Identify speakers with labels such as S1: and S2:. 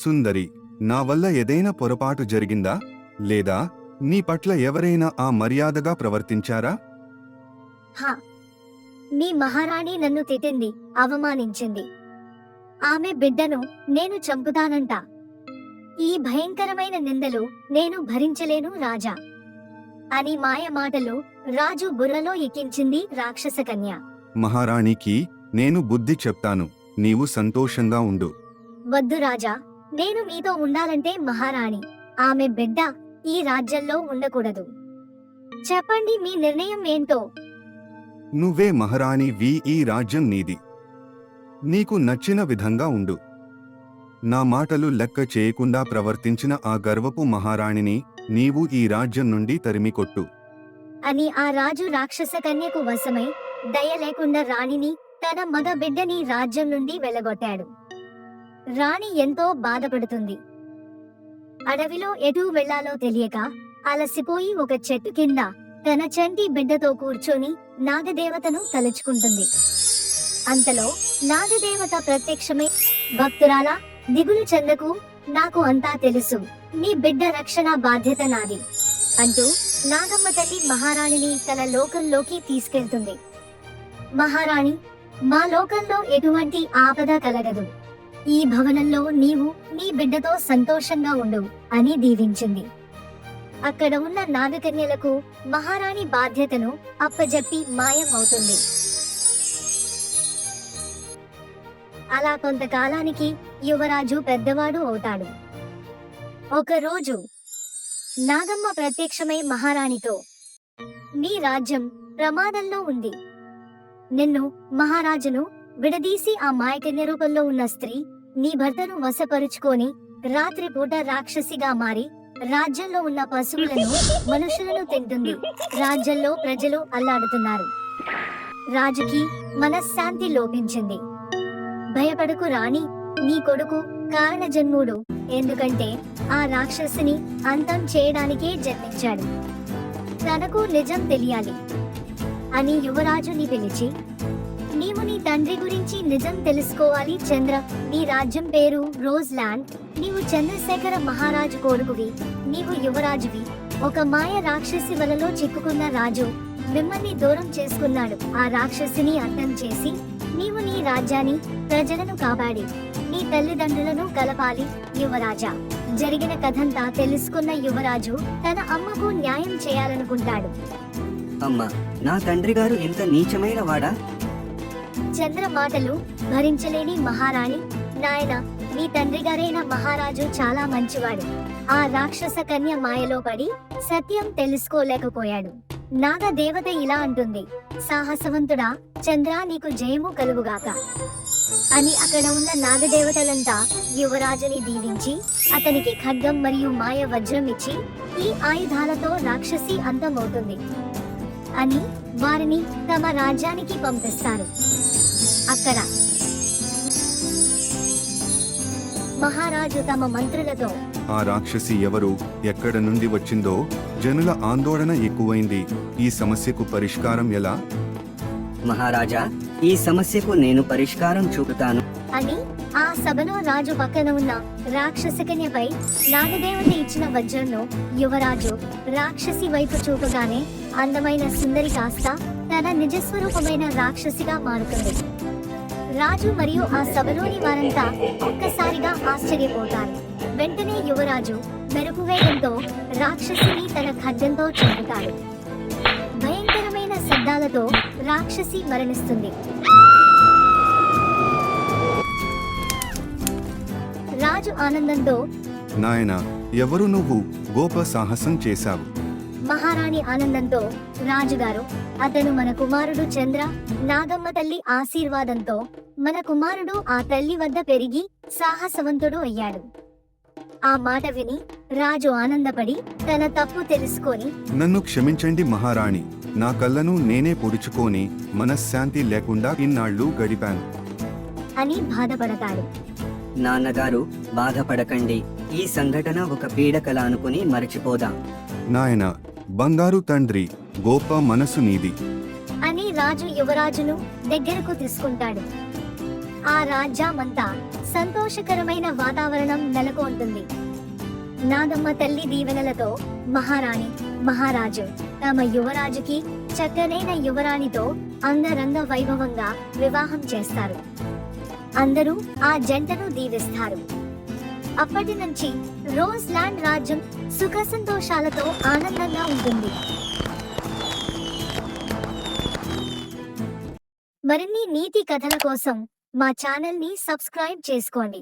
S1: సుందరి, నా వల్ల ఏదైనా పొరపాటు జరిగిందా, లేదా నీ పట్ల ఎవరైనా మర్యాదగా ప్రవర్తించారా?
S2: హా, మీ మహారాణి నన్ను తిట్టింది, అవమానించింది. ఆమె బిడ్డను నేను చంపుతానంట. ఈ భయంకరమైన నిందలు నేను భరించలేను రాజా అని మాయ మాటలు రాజు బుర్రలో ఎక్కించింది రాక్షస కన్య.
S1: మహారాణికి నేను బుద్ధి చెప్తాను, నీవు సంతోషంగా ఉండు.
S2: వద్దు రాజా, నేను మీతో ఉండాలంటే మహారాణి, ఆమె బిడ్డ ఈ రాజ్యంలో ఉండకూడదు. చెప్పండి, మీ నిర్ణయం ఏంటో?
S1: నువ్వే మహారాణివి, ఈ రాజ్యం నీది. నీకు నచ్చిన విధంగా ఉండు. నా మాటలు లెక్క చేయకుండా ప్రవర్తించిన ఆ గర్వపు మహారాణిని నీవు ఈ రాజ్యం నుండి తరిమికొట్టు
S2: అని ఆ రాజు రాక్షస కన్యకు వశమై దయ లేకుండా రాణిని, తన మగ బిడ్డని రాజ్యం నుండి వెళ్ళగొట్టాడు. రాణి ఎంతో బాధపడుతుంది. అడవిలో ఎటూ వెళ్లాలో తెలియక అలసిపోయి ఒక చెట్టు కింద తన చంటి బిడ్డతో కూర్చొని నాగదేవతను తలుచుకుంటుంది. అంతలో నాగదేవత ప్రత్యక్షమై, భక్తురాలా, దిగులు చెందకు, నాకు అంతా తెలుసు, నీ బిడ్డ రక్షణ బాధ్యత నాది అంటూ నాగమ్మ తల్లి మహారాణిని తన లోకంలోకి తీసుకెళ్తుంది. మహారాణి, మా లోకంలో ఎటువంటి ఆపద కలగదు. ఈ భవనంలో నీవు నీ బిడ్డతో సంతోషంగా ఉండు అని దీవించింది. అక్కడ ఉన్న నాగకన్యలకు మహారాణి బాధ్యతను అప్పజెప్పి మాయమవుతుంది. అలా కొంతకాలానికి యువరాజు పెద్దవాడు అవుతాడు. ఒకరోజు నాగమ్మ ప్రత్యక్షమై మహారాణితో, నీ రాజ్యం ప్రమాదంలో ఉంది. నిన్ను, మహారాజును విడదీసి ఆ మాయకన్య రూపంలో ఉన్న స్త్రీ నీ భర్తను వశపరుచుకొని రాత్రిపూట రాక్షసిగా మారి రాజ్యంలో ఉన్న పశువులను, మనుషులను తింటుంది. రాజ్యంలో ప్రజలు అల్లాడుతున్నారు. రాజుకి మనశ్శాంతి లోపించింది. భయపడకు రాణి, నీ కొడుకు కారణజన్ముడు, ఎందుకంటే ఆ రాక్షసిని అంతం చేయడానికే జన్మించాడు. తనకు నిజం తెలియాలి అని యువరాజుని పిలిచి, నీవు నీ తండ్రి గురించి నిజం తెలుసుకోవాలి. చంద్ర, నీ రాజ్యం పేరు రోజ్ ల్యాండ్. నీవు చంద్రశేఖర మహారాజు కొడుకువి. నీవు యువరాజువి. ఒక మాయ రాక్షసి వలలో చిక్కుకున్న రాజు మిమ్మల్ని దూరం చేసుకున్నాడు. ఆ రాక్షసిని అంతం చేసి నీవు నీ రాజ్యాన్ని, ప్రజలను కాపాడి నీ తల్లిదండ్రులను కలపాలి. యువరాజా, జరిగిన కథంతా తెలుసుకున్న యువరాజు తన అమ్మకు న్యాయం చేయాలనుకుంటాడు.
S3: అమ్మా, నా తండ్రి గారు ఎంత నీచమైన వాడా?
S2: చంద్ర మాటలు భరించలేని మహారాణి, నాయన, నీ తండ్రి గారైన మహారాజు చాలా మంచివాడు. ఆ రాక్షస కన్య మాయలో పడి సత్యం తెలుసుకోలేకపోయాడు. నాగదేవత ఇలా అంటుంది, సాహసవంతుడా చంద్ర, నీకు జయము కలుగుగాక అని అక్కడ ఉన్న నాగదేవతలంతా యువరాజుని దీవించి అతనికి ఖడ్గం మరియు మాయ వజ్రం ఇచ్చి, ఈ ఆయుధాలతో రాక్షసి అంతమవుతుంది అని వారిని తమ రాజ్యానికి పంపిస్తారు. అక్కడ మహారాజు తమ మంత్రులతో,
S1: ఆ రాక్షసి ఎవరు, ఎక్కడ నుండి వచ్చిందో? జనుల ఆందోళన ఎక్కువైంది. ఈ సమస్యకు పరిష్కారం ఎలా?
S3: మహారాజా, ఈ సమస్యకు నేను పరిష్కారం చూపుతాను
S2: అని ఆ సభలో రాజు పక్కన ఉన్న రాక్షసకన్యపై నాగదేవత ఇచ్చిన వజ్రంలో యువరాజు రాక్షసి వైపు చూపగానే అందమైన సుందరి కాస్త తన నిజస్వరూపమైన రాక్షసిగా మారుతుంది. రాజు మరియు ఆ సభలోని వారంతా ఒక్కసారిగా ఆశ్చర్యపోతారు. వెంటనే యువరాజు మెరుపు వేగంతో రాక్షసిని తన ఖడ్గంతో చంపుతాడు. భయంకరమైన శబ్దాలతో రాక్షసి మరణిస్తుంది. రాజు ఆనందంతో,
S1: నాయనా, ఎవరు నువ్వు? గొప్ప సాహసం చేశావు.
S2: మహారాణి ఆనందంతో, రాజుగారు, అతను మన కుమారుడు చంద్ర. నాగమ్మ తల్లి ఆశీర్వాదంతో మన కుమారుడు ఆ తల్లి వద్ద పెరిగి సాహసవంతుడు అయ్యాడు. ఆ మాట విని రాజు ఆనందపడి తన తప్పు తెలుసుకొని,
S1: నన్ను క్షమించండి మహారాణి, నా కళ్ళను నేనే పొడుచుకొని మనశ్శాంతి లేకుండా ఇన్నాళ్ళు గడిపాను
S2: అని బాధపడతాడు.
S3: నాన్నగారు, బాధపడకండి. ఈ సంఘటన ఒక పీడకల అనుకుని మరచిపోదాం.
S1: నాయనా, బంగారు తండ్రి, గొప్ప మనసు నీది
S2: అని రాజు యువరాజును దగ్గరకు తీసుకుంటాడు. ఆ రాజ్యమంతా సంతోషకరమైన వాతావరణం నెలకొంటుంది. నాగమ్మ తల్లి దీవెనలతో మహారాణి మహారాజు తమ యువరాజుకి చక్కనైన యువరాణితో అంగరంగ వైభవంగా వివాహం చేస్తారు. అందరూ ఆ జంటను దీవిస్తారు. అప్పటి నుంచి రోజ్ ల్యాండ్ రాజ్యం సుఖ సంతోషాలతో ఆనందంగా ఉంటుంది. మరిన్ని నీతి కథల కోసం మా ఛానల్ ని సబ్స్క్రైబ్ చేసుకోండి.